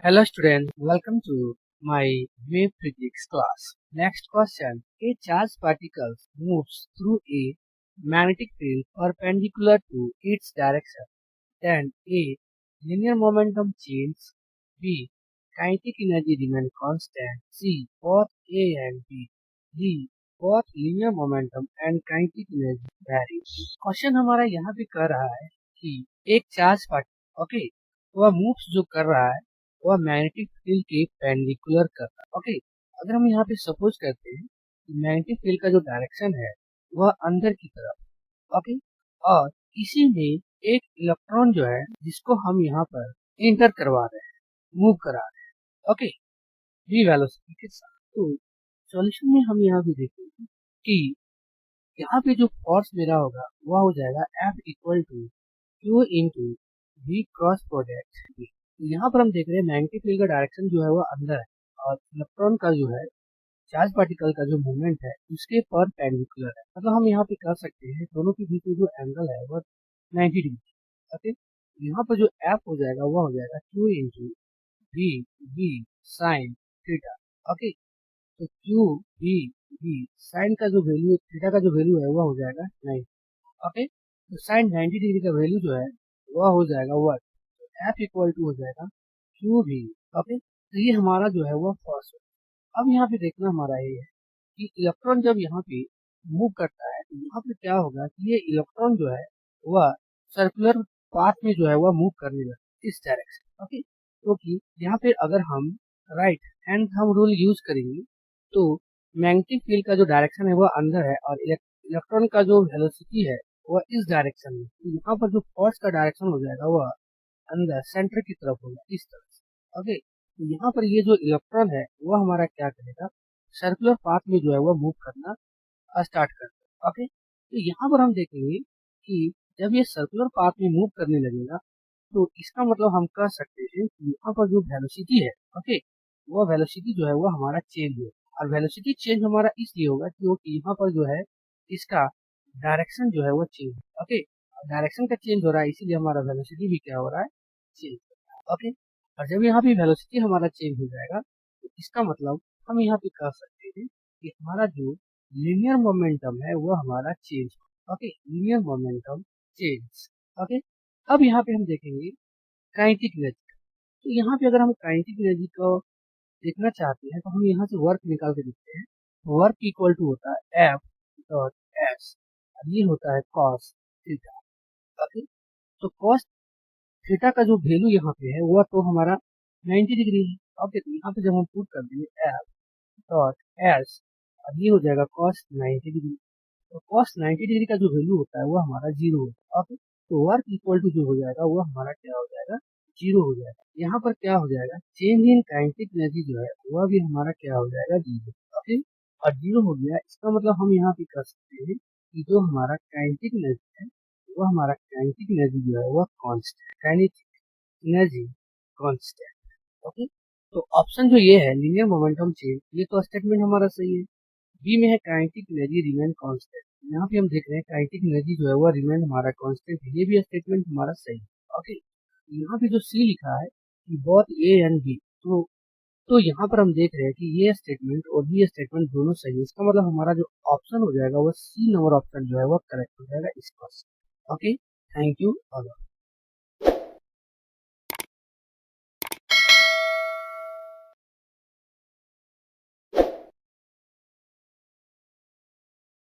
Hello students, welcome to my wave physics class. Next question. A charged particle moves through a magnetic field perpendicular to its direction. Then A. Linear momentum changes. B. Kinetic energy remains constant. C. Both A and B. D. Both linear momentum and kinetic energy vary. Question हमारा यहाँ पे कर रहा है कि एक charge particle वह moves जो कर रहा है वह मैग्नेटिक फील्ड के पेंडिकुलर कर रहा है। अगर हम यहाँ पे सपोज करते हैं कि मैग्नेटिक फील्ड का जो डायरेक्शन है वह अंदर की तरफ और इसी में एक इलेक्ट्रॉन जो है जिसको हम यहाँ पर इंटर करवा रहे हैं, मूव करा रहे हैं v वेलोसिटी के साथ। तो सॉल्यूशन में हम यहाँ पे देखेंगे कि यहाँ पे जो फोर्स मेरा होगा वह हो जाएगा F equal to Q into V cross product V। यहाँ पर हम देख रहे हैं मैग्नेटिक फील्ड का डायरेक्शन जो है वो अंदर है और इलेक्ट्रॉन का जो है चार्ज पार्टिकल का जो मूवमेंट है उसके परपेंडिकुलर है। मतलब हम यहाँ पे कह सकते हैं दोनों के बीच में जो एंगल है वह 90 डिग्री। यहाँ पर जो F हो जाएगा वह हो जाएगा Q into V sine theta. तो Q V साइन का जो वैल्यू थीटा का जो वैल्यू है वह हो जाएगा 90। तो साइन 90 डिग्री का वैल्यू जो है वह हो जाएगा 1। तो F इक्वल टू हो जाएगा QV। तो ये हमारा जो है वह फर्स्ट है। अब यहाँ पे देखना हमारा ये है कि इलेक्ट्रॉन जब यहाँ पे मूव करता है तो यहाँ पे क्या होगा कि ये इलेक्ट्रॉन जो है वह सर्कुलर पाथ में जो है वह मूव करने लगता है इस डायरेक्शन। क्योंकि यहाँ पे अगर हम right hand thumb rule use करेंगे तो मैग्नेटिक फील्ड का जो डायरेक्शन है वह अंदर है और इलेक्ट्रॉन का जो वेलोसिटी है वह इस डायरेक्शन में। तो यहाँ पर जो फोर्स का डायरेक्शन हो जाएगा वह अंदर सेंटर की तरफ होगा इस तरह से। तो यहाँ पर ये जो इलेक्ट्रॉन है वह हमारा क्या करेगा, सर्कुलर पाथ में जो है वह मूव करना स्टार्ट करता है। तो यहाँ पर हम देखेंगे कि जब ये सर्कुलर पाथ में मूव करने लगेगा तो इसका मतलब हम कह सकते हैं कि यहाँ पर जो वेलोसिटी है वह वेलोसिटी जो है वह हमारा चेंज होगा। और वेलोसिटी चेंज हमारा इसलिए होगा क्योंकि यहाँ पर जो है इसका डायरेक्शन जो है वो चेंज है। डायरेक्शन का चेंज हो रहा है इसीलिए हमारा वेलोसिटी भी क्या हो रहा है, चेंज हो रहा है। और जब यहाँ पे वेलोसिटी हमारा चेंज हो जाएगा तो इसका मतलब हम यहाँ पे कह सकते हैं कि हमारा जो लीनियर मोमेंटम है वो हमारा चेंज हो। Linear momentum change. अब यहाँ पे हम देखेंगे काइनेटिक एनर्जी। तो यहाँ पे अगर हम काइनेटिक एनर्जी को देखना चाहते हैं तो हम यहाँ से वर्क निकाल के देखते हैं। वर्क इक्वल टू होता है F डॉट S और ये होता है कॉस थीटा। तो कॉस थीटा का जो वैल्यू यहाँ पे है वह तो हमारा 90 डिग्री है। अब देखिए यहाँ पे जब हम पुट कर देंगे F डॉट S और ये हो जाएगा कॉस 90 डिग्री। तो कॉस 90 डिग्री का जो वैल्यू होता है वो हमारा 0 होगा। तो वर्क इक्वल टू जो हो जाएगा वो हमारा क्या हो जाएगा, 0 हो जाएगा। यहाँ पर क्या हो जाएगा, चेंज इन काइनेटिक एनर्जी जो है वह भी हमारा क्या हो जाएगा, 0। और 0 हो गया इसका मतलब हम यहाँ पे कर सकते हैं कि जो हमारा काइनेटिक एनर्जी है वो हमारा काइनेटिक एनर्जी जो है वह कांस्टेंट, काइनेटिक एनर्जी कांस्टेंट। तो ऑप्शन जो ये है लीनियर मोमेंटम चेंज, ये तो स्टेटमेंट हमारा सही है। बी में है काइनेटिक एनर्जी रिमेन कांस्टेंट, यहाँ पे हम देख रहे हैं काइनेटिक एनर्जी जो है वो रिमेन हमारा कांस्टेंट है, ये भी स्टेटमेंट हमारा सही है। यहाँ पे जो सी लिखा है कि बोथ ए एंड बी, तो यहाँ पर हम देख रहे हैं कि ये स्टेटमेंट और बी स्टेटमेंट दोनों सही है। इसका मतलब हमारा जो ऑप्शन हो जाएगा वो सी नंबर ऑप्शन जो है वो करेक्ट हो जाएगा इस क्वेश्चन। Thank you all.